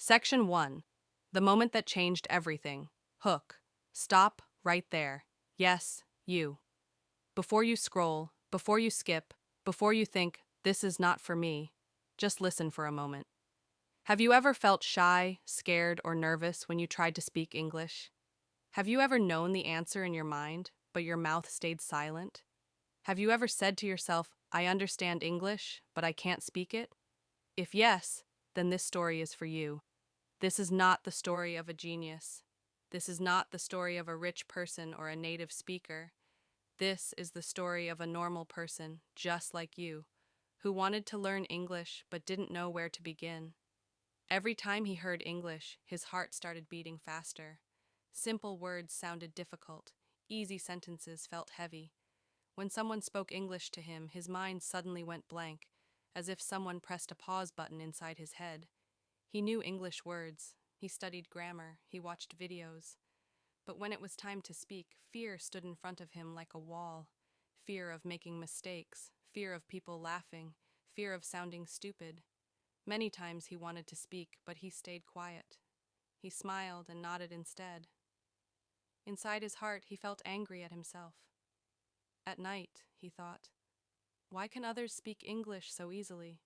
Section 1. The moment that changed everything. Hook. Stop right there. Yes, you. Before you scroll, before you skip, before you think, this is not for me, just listen for a moment. Have you ever felt shy, scared, or nervous when you tried to speak English? Have you ever known the answer in your mind, but your mouth stayed silent? Have you ever said to yourself, I understand English, but I can't speak it? If yes, then this story is for you. This is not the story of a genius. This is not the story of a rich person or a native speaker. This is the story of a normal person, just like you, who wanted to learn English but didn't know where to begin. Every time he heard English, his heart started beating faster. Simple words sounded difficult. Easy sentences felt heavy. When someone spoke English to him, his mind suddenly went blank, as if someone pressed a pause button inside his head. He knew English words. He studied grammar. He watched videos. But when it was time to speak, fear stood in front of him like a wall. Fear of making mistakes, fear of people laughing, fear of sounding stupid. Many times he wanted to speak, but he stayed quiet. He smiled and nodded instead. Inside his heart, he felt angry at himself. At night, he thought, why can others speak English so easily?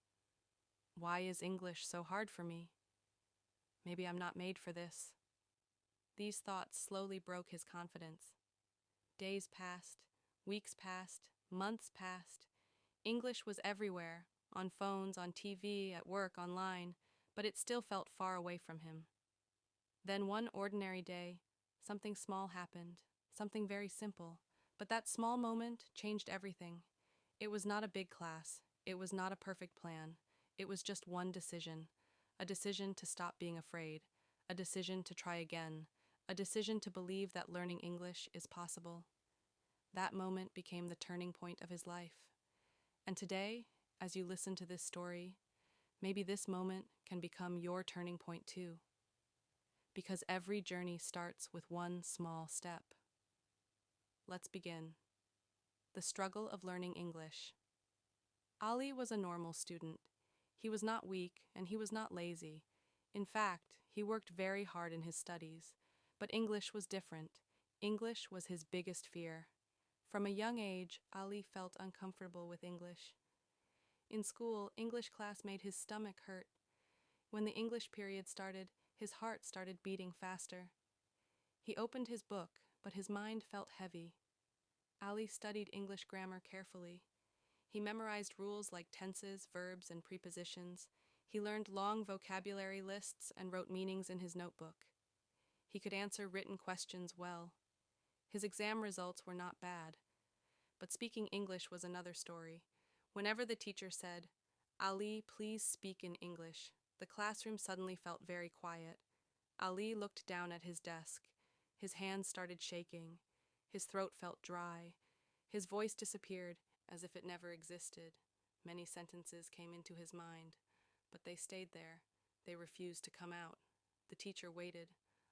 Why is English so hard for me? Maybe I'm not made for this. These thoughts slowly broke his confidence. Days passed, weeks passed, months passed. English was everywhere, on phones, on TV, at work, online, but it still felt far away from him. Then one ordinary day, something small happened, something very simple, but that small moment changed everything. It was not a big class. It was not a perfect plan. It was just one decision. A decision to stop being afraid. A decision to try again. A decision to believe that learning English is possible. That moment became the turning point of his life. And today, as you listen to this story, maybe this moment can become your turning point too. Because every journey starts with one small step. Let's begin. The struggle of learning English. Ali was a normal student. He was not weak and he was not lazy. In fact, he worked very hard in his studies. But English was different. English was his biggest fear. From a young age, Ali felt uncomfortable with English. In school, English class made his stomach hurt. When the English period started, his heart started beating faster. He opened his book, but his mind felt heavy. Ali studied English grammar carefully. He memorized rules like tenses, verbs, and prepositions. He learned long vocabulary lists and wrote meanings in his notebook. He could answer written questions well. His exam results were not bad. But speaking English was another story. Whenever the teacher said, Ali, please speak in English, the classroom suddenly felt very quiet. Ali looked down at his desk. His hands started shaking. His throat felt dry. His voice disappeared, as if it never existed. Many sentences came into his mind, but they stayed there. They refused to come out. The teacher waited.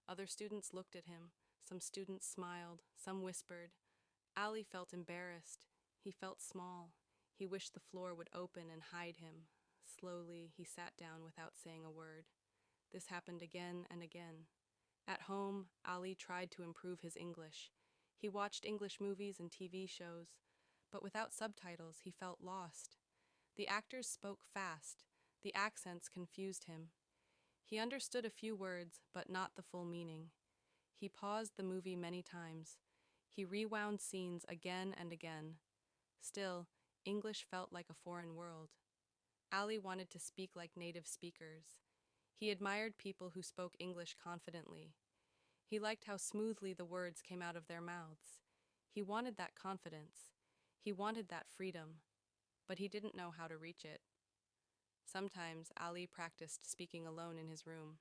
Other students looked at him. Some students smiled. Some whispered. Ali felt embarrassed. He felt small. He wished the floor would open and hide him. Slowly, he sat down without saying a word. This happened again and again. At home, Ali tried to improve his English. He watched English movies and TV shows, but without subtitles, he felt lost. The actors spoke fast. The accents confused him. He understood a few words, but not the full meaning. He paused the movie many times. He rewound scenes again and again. Still, English felt like a foreign world. Ali wanted to speak like native speakers. He admired people who spoke English confidently. He liked how smoothly the words came out of their mouths. He wanted that confidence. He wanted that freedom. But he didn't know how to reach it. Sometimes Ali practiced speaking alone in his room.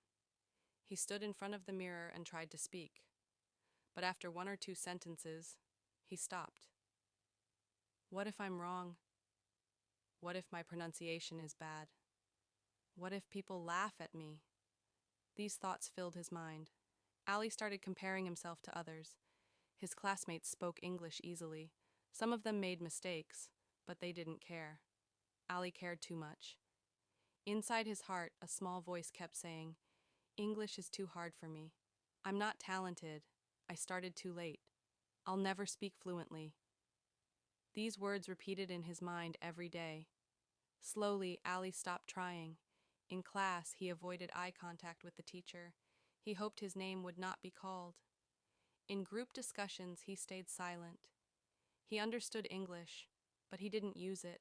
He stood in front of the mirror and tried to speak. But after one or two sentences, he stopped. What if I'm wrong? What if my pronunciation is bad? What if people laugh at me? These thoughts filled his mind. Ali started comparing himself to others. His classmates spoke English easily. Some of them made mistakes, but they didn't care. Ali cared too much. Inside his heart, a small voice kept saying, English is too hard for me. I'm not talented. I started too late. I'll never speak fluently. These words repeated in his mind every day. Slowly, Ali stopped trying. In class, he avoided eye contact with the teacher. He hoped his name would not be called. In group discussions, he stayed silent. He understood English, but he didn't use it.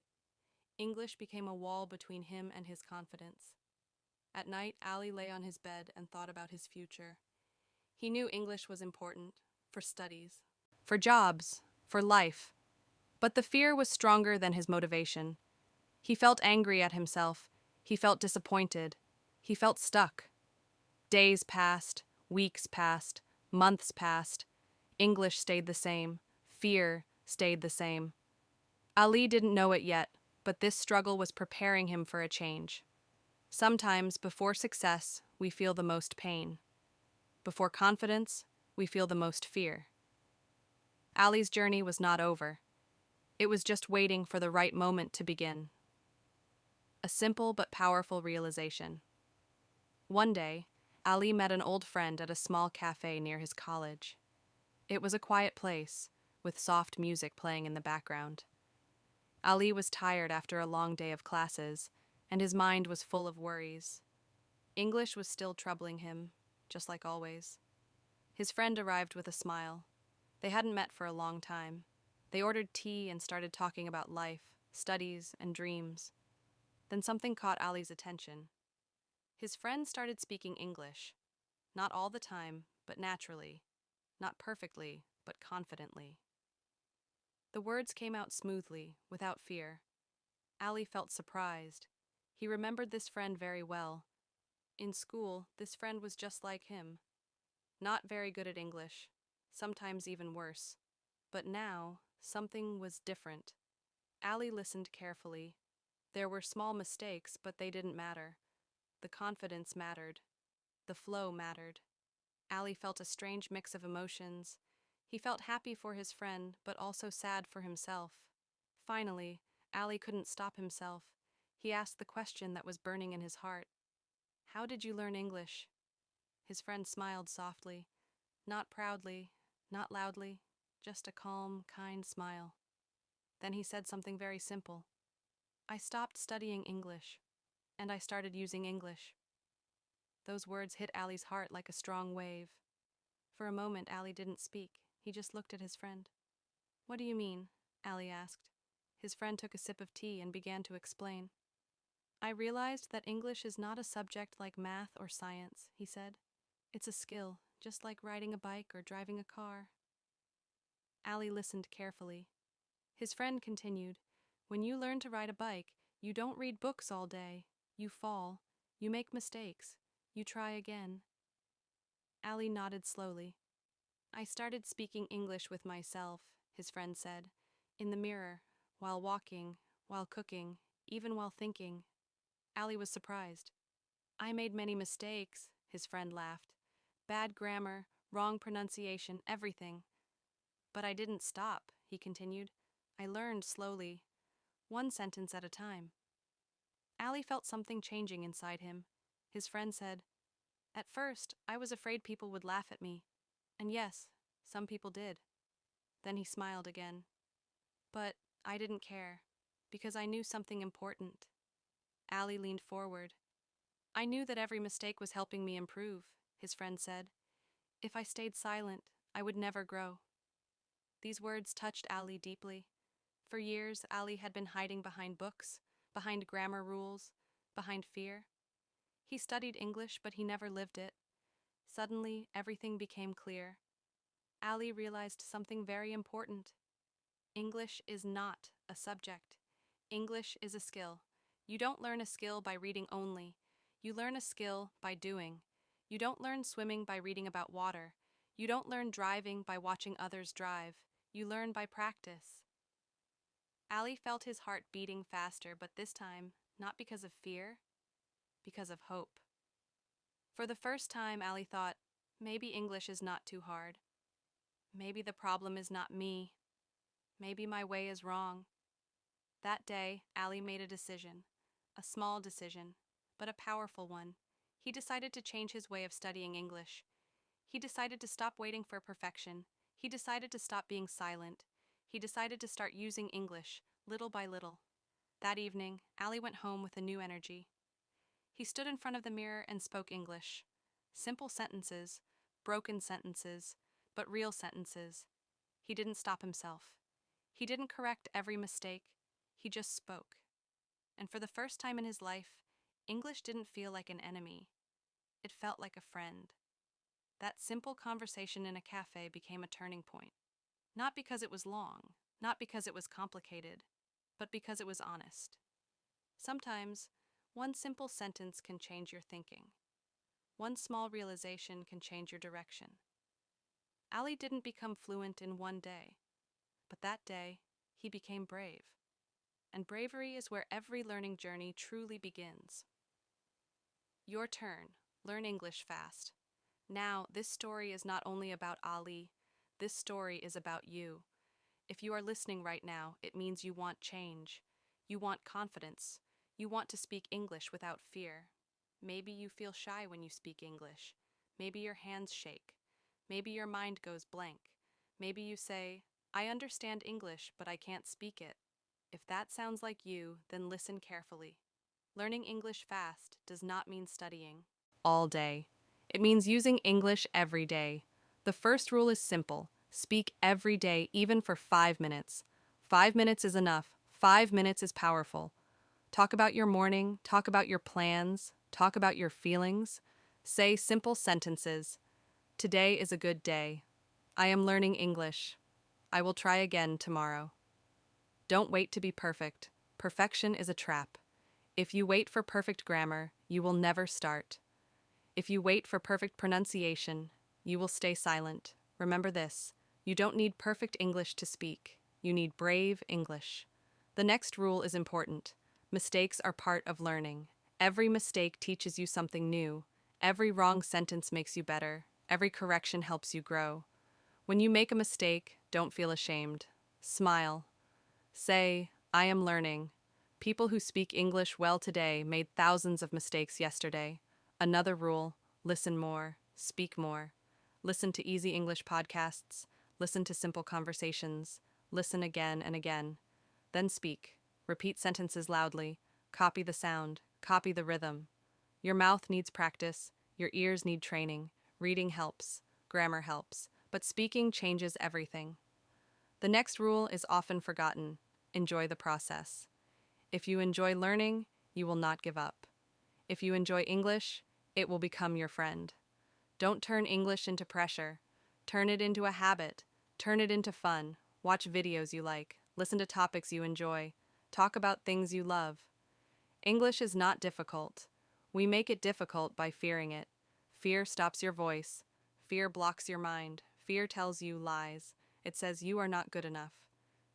English became a wall between him and his confidence. At night, Ali lay on his bed and thought about his future. He knew English was important, for studies, for jobs, for life. But the fear was stronger than his motivation. He felt angry at himself. He felt disappointed. He felt stuck. Days passed, weeks passed, months passed. English stayed the same. Fear stayed the same. Ali didn't know it yet, but this struggle was preparing him for a change. Sometimes, before success, we feel the most pain. Before confidence, we feel the most fear. Ali's journey was not over. It was just waiting for the right moment to begin. A simple but powerful realization. One day, Ali met an old friend at a small cafe near his college. It was a quiet place, with soft music playing in the background. Ali was tired after a long day of classes, and his mind was full of worries. English was still troubling him, just like always. His friend arrived with a smile. They hadn't met for a long time. They ordered tea and started talking about life, studies, and dreams. Then something caught Ali's attention. His friend started speaking English. Not all the time, but naturally. Not perfectly, but confidently. The words came out smoothly, without fear. Ali felt surprised. He remembered this friend very well. In school, this friend was just like him. Not very good at English, sometimes even worse. But now, something was different. Ali listened carefully. There were small mistakes, but they didn't matter. The confidence mattered. The flow mattered. Ali felt a strange mix of emotions. He felt happy for his friend, but also sad for himself. Finally, Ali couldn't stop himself. He asked the question that was burning in his heart. "How did you learn English?" His friend smiled softly. Not proudly, not loudly, just a calm, kind smile. Then he said something very simple. "I stopped studying English, and I started using English." Those words hit Ali's heart like a strong wave. For a moment, Ali didn't speak. He just looked at his friend. "What do you mean?" Ali asked. His friend took a sip of tea and began to explain. "I realized that English is not a subject like math or science," he said. "It's a skill, just like riding a bike or driving a car." Ali listened carefully. His friend continued, "When you learn to ride a bike, you don't read books all day. You fall. You make mistakes. You try again." Ali nodded slowly. "I started speaking English with myself," his friend said, "in the mirror, while walking, while cooking, even while thinking." Ali was surprised. "I made many mistakes," his friend laughed. "Bad grammar, wrong pronunciation, everything. But I didn't stop," he continued. "I learned slowly, one sentence at a time." Ali felt something changing inside him. His friend said, "At first, I was afraid people would laugh at me. And yes, some people did." Then he smiled again. "But I didn't care, because I knew something important." Ali leaned forward. "I knew that every mistake was helping me improve," his friend said. "If I stayed silent, I would never grow." These words touched Ali deeply. For years, Ali had been hiding behind books, behind grammar rules, behind fear. He studied English, but he never lived it. Suddenly, everything became clear. Ali realized something very important. English is not a subject. English is a skill. You don't learn a skill by reading only. You learn a skill by doing. You don't learn swimming by reading about water. You don't learn driving by watching others drive. You learn by practice. Ali felt his heart beating faster, but this time, not because of fear, because of hope. For the first time, Ali thought, maybe English is not too hard. Maybe the problem is not me. Maybe my way is wrong. That day, Ali made a decision. A small decision, but a powerful one. He decided to change his way of studying English. He decided to stop waiting for perfection. He decided to stop being silent. He decided to start using English, little by little. That evening, Ali went home with a new energy. He stood in front of the mirror and spoke English. Simple sentences, broken sentences, but real sentences. He didn't stop himself. He didn't correct every mistake. He just spoke. And for the first time in his life, English didn't feel like an enemy. It felt like a friend. That simple conversation in a cafe became a turning point. Not because it was long, not because it was complicated, but because it was honest. Sometimes, one simple sentence can change your thinking. One small realization can change your direction. Ali didn't become fluent in one day, but that day, he became brave. And bravery is where every learning journey truly begins. Your turn. Learn English fast. Now, this story is not only about Ali, this story is about you. If you are listening right now, it means you want change. You want confidence. You want to speak English without fear. Maybe you feel shy when you speak English. Maybe your hands shake. Maybe your mind goes blank. Maybe you say, I understand English, but I can't speak it. If that sounds like you, then listen carefully. Learning English fast does not mean studying all day. It means using English every day. The first rule is simple. Speak every day, even for 5 minutes. 5 minutes is enough. 5 minutes is powerful. Talk about your morning, talk about your plans, talk about your feelings. Say simple sentences. Today is a good day. I am learning English. I will try again tomorrow. Don't wait to be perfect. Perfection is a trap. If you wait for perfect grammar, you will never start. If you wait for perfect pronunciation, you will stay silent. Remember this, you don't need perfect English to speak. You need brave English. The next rule is important. Mistakes are part of learning. Every mistake teaches you something new. Every wrong sentence makes you better. Every correction helps you grow. When you make a mistake, don't feel ashamed. Smile. Say, I am learning. People who speak English well today made thousands of mistakes yesterday. Another rule, listen more, speak more. Listen to easy English podcasts, listen to simple conversations, listen again and again. Then speak. Repeat sentences loudly, copy the sound, copy the rhythm. Your mouth needs practice, your ears need training. Reading helps, grammar helps, but speaking changes everything. The next rule is often forgotten. Enjoy the process. If you enjoy learning, you will not give up. If you enjoy English, it will become your friend. Don't turn English into pressure. Turn it into a habit. Turn it into fun. Watch videos you like. Listen to topics you enjoy. Talk about things you love. English is not difficult. We make it difficult by fearing it. Fear stops your voice. Fear blocks your mind. Fear tells you lies. It says you are not good enough.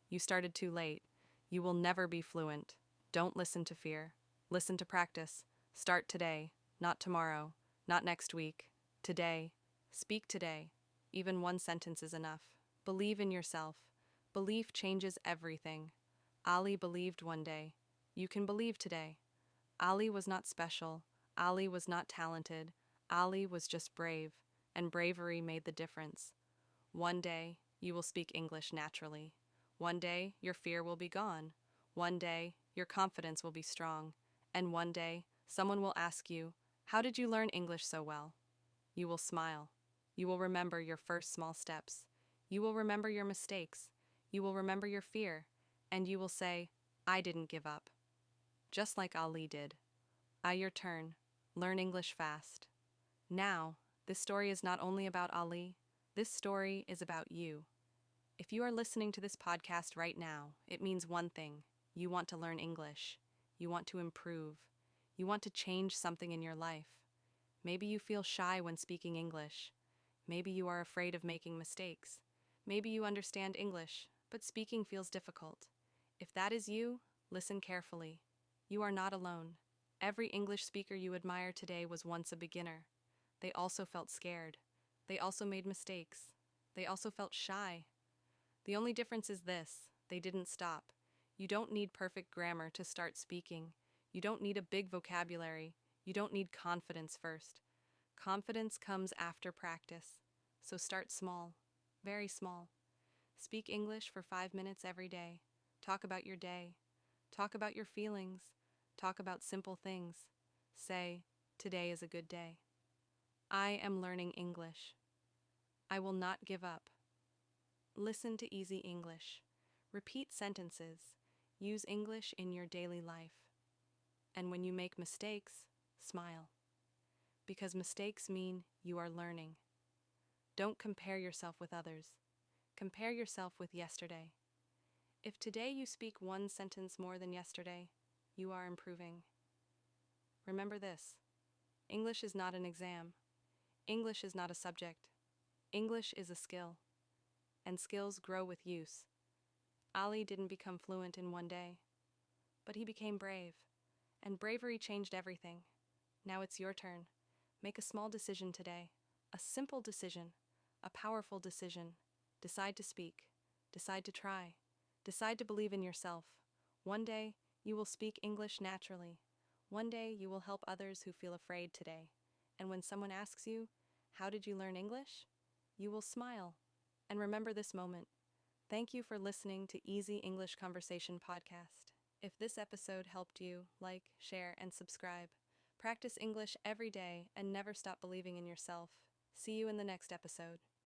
You started too late. You will never be fluent. Don't listen to fear. Listen to practice. Start today, not tomorrow, not next week. Today. Speak today. Even one sentence is enough. Believe in yourself. Belief changes everything. Ali believed one day. You can believe today. Ali was not special. Ali was not talented. Ali was just brave, and bravery made the difference. One day, you will speak English naturally. One day, your fear will be gone. One day, your confidence will be strong. And one day, someone will ask you, how did you learn English so well? You will smile. You will remember your first small steps. You will remember your mistakes. You will remember your fear. And you will say, I didn't give up. Just like Ali did. Your turn. Learn English fast. Now, this story is not only about Ali. This story is about you. If you are listening to this podcast right now, it means one thing. You want to learn English. You want to improve. You want to change something in your life. Maybe you feel shy when speaking English. Maybe you are afraid of making mistakes. Maybe you understand English, but speaking feels difficult. If that is you, listen carefully. You are not alone. Every English speaker you admire today was once a beginner. They also felt scared. They also made mistakes. They also felt shy. The only difference is this: they didn't stop. You don't need perfect grammar to start speaking. You don't need a big vocabulary. You don't need confidence first. Confidence comes after practice. So start small, very small. Speak English for 5 minutes every day. Talk about your day. Talk about your feelings. Talk about simple things. Say, today is a good day. I am learning English. I will not give up. Listen to easy English. Repeat sentences. Use English in your daily life. And when you make mistakes, smile. Because mistakes mean you are learning. Don't compare yourself with others. Compare yourself with yesterday. If today you speak one sentence more than yesterday, you are improving. Remember this: English is not an exam. English is not a subject. English is a skill. And skills grow with use. Ali didn't become fluent in one day, but he became brave. And bravery changed everything. Now it's your turn. Make a small decision today. A simple decision. A powerful decision. Decide to speak. Decide to try. Decide to believe in yourself. One day, you will speak English naturally. One day, you will help others who feel afraid today. And when someone asks you, "How did you learn English?" you will smile. And remember this moment. Thank you for listening to Easy English Conversation Podcast. If this episode helped you, like, share, and subscribe. Practice English every day and never stop believing in yourself. See you in the next episode.